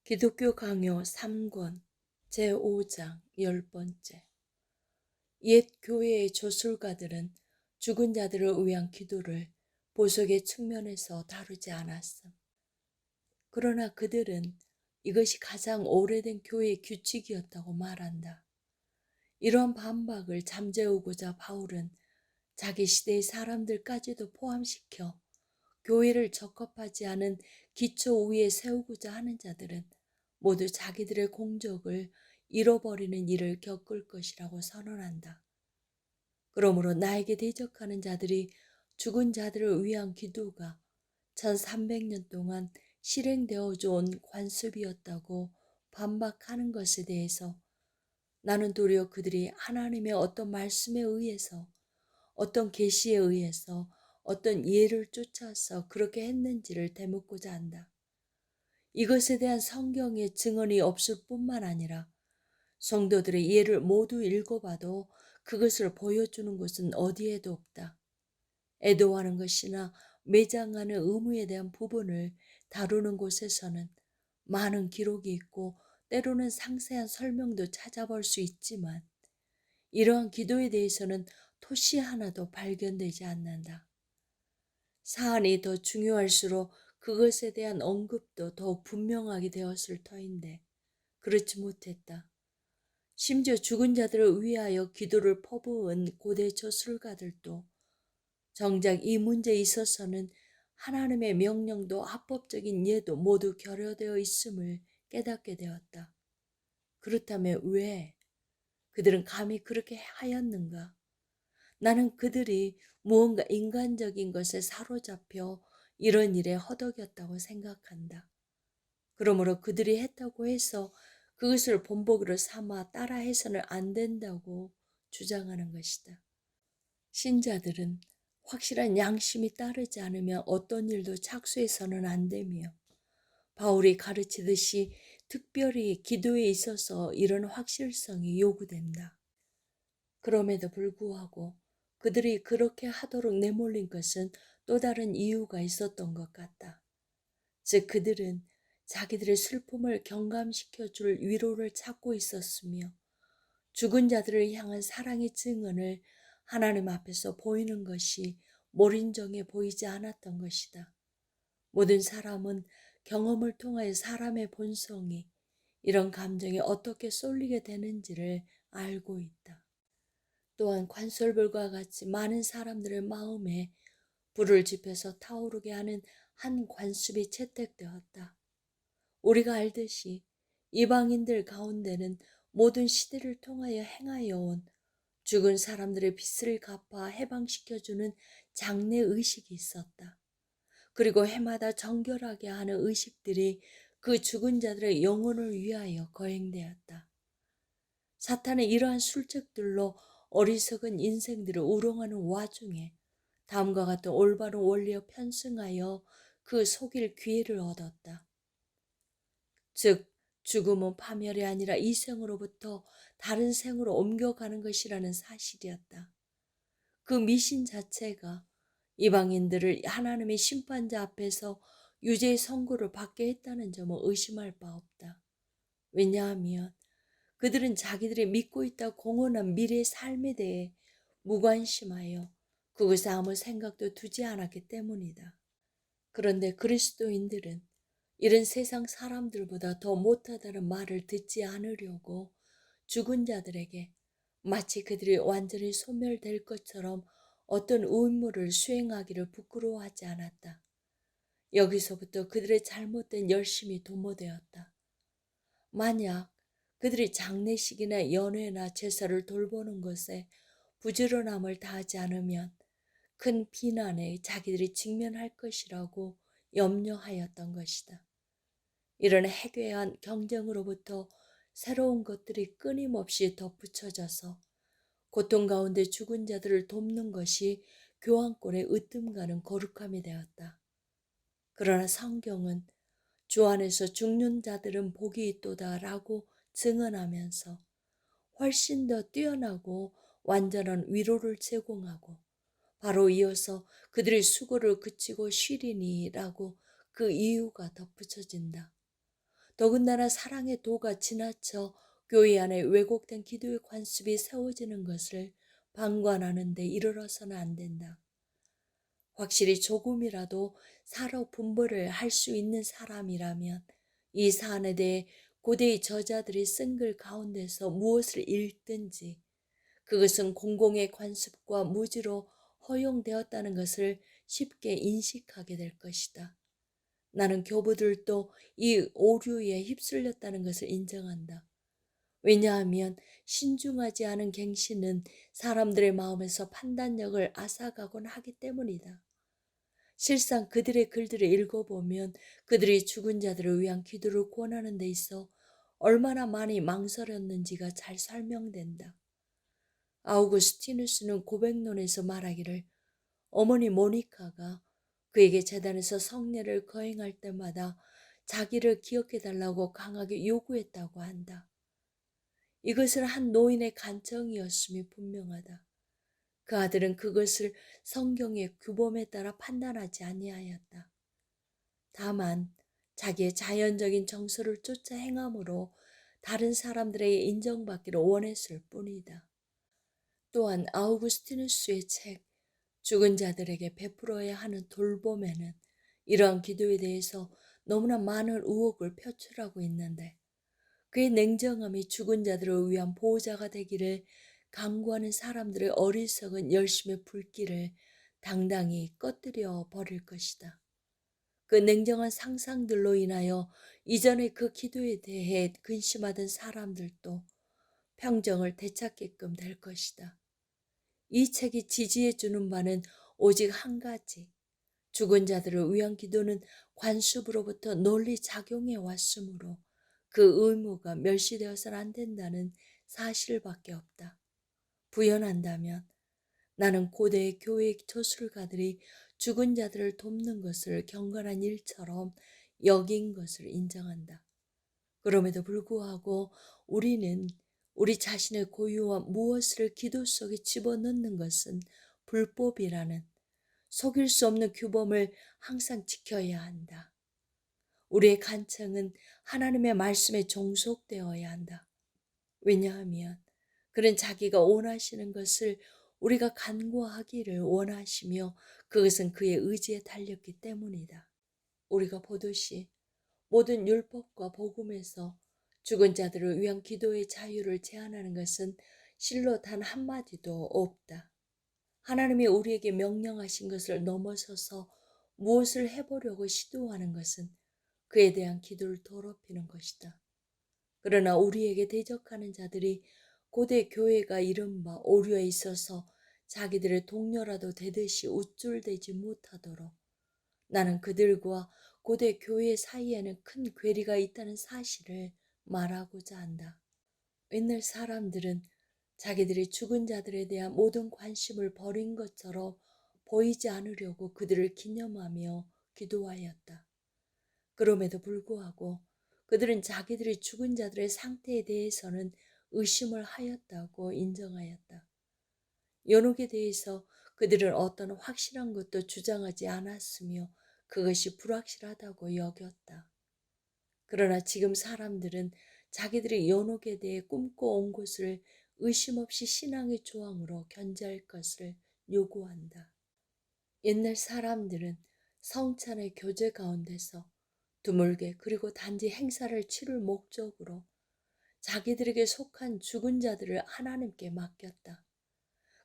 기독교 강요 3권 제5장 10번째. 옛 교회의 조술가들은 죽은 자들을 위한 기도를 보석의 측면에서 다루지 않았음. 그러나 그들은 이것이 가장 오래된 교회의 규칙이었다고 말한다. 이러한 반박을 잠재우고자 바울은 자기 시대의 사람들까지도 포함시켜 교회를 적합하지 않은 기초 위에 세우고자 하는 자들은 모두 자기들의 공적을 잃어버리는 일을 겪을 것이라고 선언한다. 그러므로 나에게 대적하는 자들이 죽은 자들을 위한 기도가 1300년 동안 실행되어져 온 관습이었다고 반박하는 것에 대해서 나는 도리어 그들이 하나님의 어떤 말씀에 의해서, 어떤 계시에 의해서, 어떤 예를 쫓아서 그렇게 했는지를 되묻고자 한다. 이것에 대한 성경의 증언이 없을 뿐만 아니라 성도들의 예를 모두 읽어봐도 그것을 보여주는 곳은 어디에도 없다. 애도하는 것이나 매장하는 의무에 대한 부분을 다루는 곳에서는 많은 기록이 있고 때로는 상세한 설명도 찾아볼 수 있지만 이러한 기도에 대해서는 토시 하나도 발견되지 않는다. 사안이 더 중요할수록 그것에 대한 언급도 더욱 분명하게 되었을 터인데 그렇지 못했다. 심지어 죽은 자들을 위하여 기도를 퍼부은 고대 저술가들도 정작 이 문제에 있어서는 하나님의 명령도 합법적인 예도 모두 결여되어 있음을 깨닫게 되었다. 그렇다면 왜 그들은 감히 그렇게 하였는가? 나는 그들이 무언가 인간적인 것에 사로잡혀 이런 일에 허덕였다고 생각한다. 그러므로 그들이 했다고 해서 그것을 본보기로 삼아 따라해서는 안 된다고 주장하는 것이다. 신자들은 확실한 양심이 따르지 않으면 어떤 일도 착수해서는 안 되며 바울이 가르치듯이 특별히 기도에 있어서 이런 확실성이 요구된다. 그럼에도 불구하고 그들이 그렇게 하도록 내몰린 것은 또 다른 이유가 있었던 것 같다. 즉 그들은 자기들의 슬픔을 경감시켜 줄 위로를 찾고 있었으며 죽은 자들을 향한 사랑의 증언을 하나님 앞에서 보이는 것이 몰인정해 보이지 않았던 것이다. 모든 사람은 경험을 통하여 사람의 본성이 이런 감정에 어떻게 쏠리게 되는지를 알고 있다. 또한 관설불과 같이 많은 사람들의 마음에 불을 지펴서 타오르게 하는 한 관습이 채택되었다. 우리가 알듯이 이방인들 가운데는 모든 시대를 통하여 행하여 온 죽은 사람들의 빚을 갚아 해방시켜주는 장례 의식이 있었다. 그리고 해마다 정결하게 하는 의식들이 그 죽은 자들의 영혼을 위하여 거행되었다. 사탄은 이러한 술책들로 어리석은 인생들을 우롱하는 와중에 다음과 같은 올바른 원리에 편승하여 그 속일 기회를 얻었다. 즉 죽음은 파멸이 아니라 이 생으로부터 다른 생으로 옮겨가는 것이라는 사실이었다. 그 미신 자체가 이방인들을 하나님의 심판자 앞에서 유죄의 선고를 받게 했다는 점은 의심할 바 없다. 왜냐하면 그들은 자기들이 믿고 있다 공언한 미래의 삶에 대해 무관심하여 그것에 아무 생각도 두지 않았기 때문이다. 그런데 그리스도인들은 이런 세상 사람들보다 더 못하다는 말을 듣지 않으려고 죽은 자들에게 마치 그들이 완전히 소멸될 것처럼 어떤 의무를 수행하기를 부끄러워하지 않았다. 여기서부터 그들의 잘못된 열심이 도모되었다. 만약 그들이 장례식이나 연회나 제사를 돌보는 것에 부지런함을 다하지 않으면 큰 비난에 자기들이 직면할 것이라고 염려하였던 것이다. 이런 해괴한 경쟁으로부터 새로운 것들이 끊임없이 덧붙여져서 고통 가운데 죽은 자들을 돕는 것이 교황권의 으뜸가는 거룩함이 되었다. 그러나 성경은 주 안에서 죽는 자들은 복이 있도다 라고 증언하면서 훨씬 더 뛰어나고 완전한 위로를 제공하고 바로 이어서 그들의 수고를 그치고 쉬리니 라고 그 이유가 덧붙여진다. 더군다나 사랑의 도가 지나쳐 교회 안에 왜곡된 기도의 관습이 세워지는 것을 방관하는 데 이르러서는 안 된다. 확실히 조금이라도 사로 분별을 할 수 있는 사람이라면 이 사안에 대해 고대의 저자들이 쓴 글 가운데서 무엇을 읽든지 그것은 공공의 관습과 무지로 허용되었다는 것을 쉽게 인식하게 될 것이다. 나는 교부들도 이 오류에 휩쓸렸다는 것을 인정한다. 왜냐하면 신중하지 않은 갱신은 사람들의 마음에서 판단력을 앗아가곤 하기 때문이다. 실상 그들의 글들을 읽어보면 그들이 죽은 자들을 위한 기도를 권하는 데 있어 얼마나 많이 망설였는지가 잘 설명된다. 아우구스티누스는 고백론에서 말하기를 어머니 모니카가 그에게 제단에서 성례를 거행할 때마다 자기를 기억해달라고 강하게 요구했다고 한다. 이것은 한 노인의 간청이었음이 분명하다. 그 아들은 그것을 성경의 규범에 따라 판단하지 아니하였다. 다만 자기의 자연적인 정서를 쫓아 행함으로 다른 사람들에게 인정받기를 원했을 뿐이다. 또한 아우구스티누스의 책 죽은 자들에게 베풀어야 하는 돌봄에는 이러한 기도에 대해서 너무나 많은 의혹을 표출하고 있는데 그의 냉정함이 죽은 자들을 위한 보호자가 되기를 강구하는 사람들의 어리석은 열심의 불길을 당당히 꺼뜨려 버릴 것이다. 그 냉정한 상상들로 인하여 이전에 그 기도에 대해 근심하던 사람들도 평정을 되찾게끔 될 것이다. 이 책이 지지해 주는 바는 오직 한 가지. 죽은 자들을 위한 기도는 관습으로부터 널리 작용해 왔으므로 그 의무가 멸시되어서는 안 된다는 사실밖에 없다. 부연한다면 나는 고대의 교회 저술가들이 죽은 자들을 돕는 것을 경건한 일처럼 여긴 것을 인정한다. 그럼에도 불구하고 우리는 우리 자신의 고유와 무엇을 기도 속에 집어넣는 것은 불법이라는 속일 수 없는 규범을 항상 지켜야 한다. 우리의 간청은 하나님의 말씀에 종속되어야 한다. 왜냐하면 그는 자기가 원하시는 것을 우리가 간구하기를 원하시며 그것은 그의 의지에 달렸기 때문이다. 우리가 보듯이 모든 율법과 복음에서 죽은 자들을 위한 기도의 자유를 제한하는 것은 실로 단 한마디도 없다. 하나님이 우리에게 명령하신 것을 넘어서서 무엇을 해보려고 시도하는 것은 그에 대한 기도를 더럽히는 것이다. 그러나 우리에게 대적하는 자들이 고대 교회가 이른바 오류에 있어서 자기들의 동료라도 되듯이 우쭐대지 못하도록 나는 그들과 고대 교회 사이에는 큰 괴리가 있다는 사실을 말하고자 한다. 옛날 사람들은 자기들이 죽은 자들에 대한 모든 관심을 버린 것처럼 보이지 않으려고 그들을 기념하며 기도하였다. 그럼에도 불구하고 그들은 자기들이 죽은 자들의 상태에 대해서는 의심을 하였다고 인정하였다. 연옥에 대해서 그들은 어떤 확실한 것도 주장하지 않았으며 그것이 불확실하다고 여겼다. 그러나 지금 사람들은 자기들이 연옥에 대해 꿈꿔온 것을 의심 없이 신앙의 조항으로 견지할 것을 요구한다. 옛날 사람들은 성찬의 교제 가운데서 드물게 그리고 단지 행사를 치를 목적으로 자기들에게 속한 죽은 자들을 하나님께 맡겼다.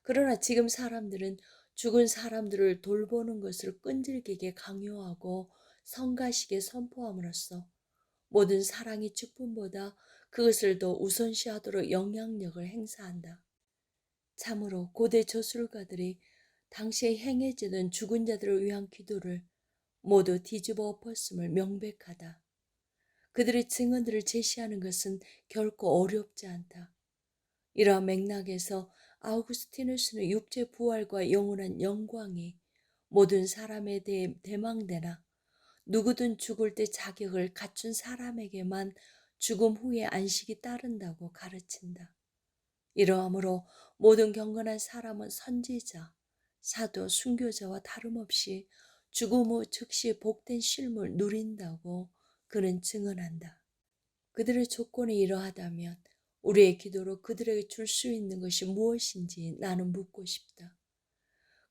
그러나 지금 사람들은 죽은 사람들을 돌보는 것을 끈질기게 강요하고 성가시게 선포함으로써 모든 사랑의 직분보다 그것을 더 우선시하도록 영향력을 행사한다. 참으로 고대 저술가들이 당시에 행해지던 죽은 자들을 위한 기도를 모두 뒤집어 엎었음을 명백하다. 그들의 증언들을 제시하는 것은 결코 어렵지 않다. 이러한 맥락에서 아우구스티누스는 육체 부활과 영원한 영광이 모든 사람에 대해 대망되나 누구든 죽을 때 자격을 갖춘 사람에게만 죽음 후에 안식이 따른다고 가르친다. 이러하므로 모든 경건한 사람은 선지자, 사도, 순교자와 다름없이 죽음 후 즉시 복된 쉼을 누린다고 그는 증언한다. 그들의 조건이 이러하다면 우리의 기도로 그들에게 줄 수 있는 것이 무엇인지 나는 묻고 싶다.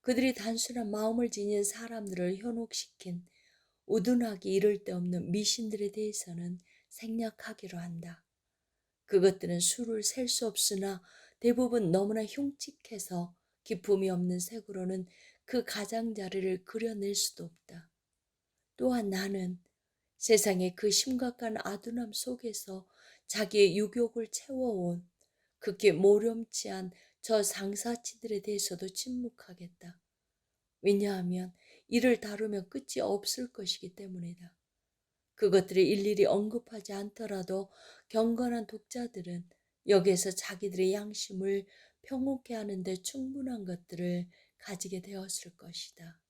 그들이 단순한 마음을 지닌 사람들을 현혹시킨 우둔하기 이를 데 없는 미신들에 대해서는 생략하기로 한다. 그것들은 수를 셀 수 없으나 대부분 너무나 흉측해서 기품이 없는 색으로는 그 가장자리를 그려낼 수도 없다. 또한 나는 세상의 그 심각한 아둔함 속에서 자기의 유욕을 채워온 극히 모렴치한 저 상사치들에 대해서도 침묵하겠다. 왜냐하면 이를 다루면 끝이 없을 것이기 때문이다. 그것들을 일일이 언급하지 않더라도 경건한 독자들은 여기에서 자기들의 양심을 평온케 하는 데 충분한 것들을 가지게 되었을 것이다.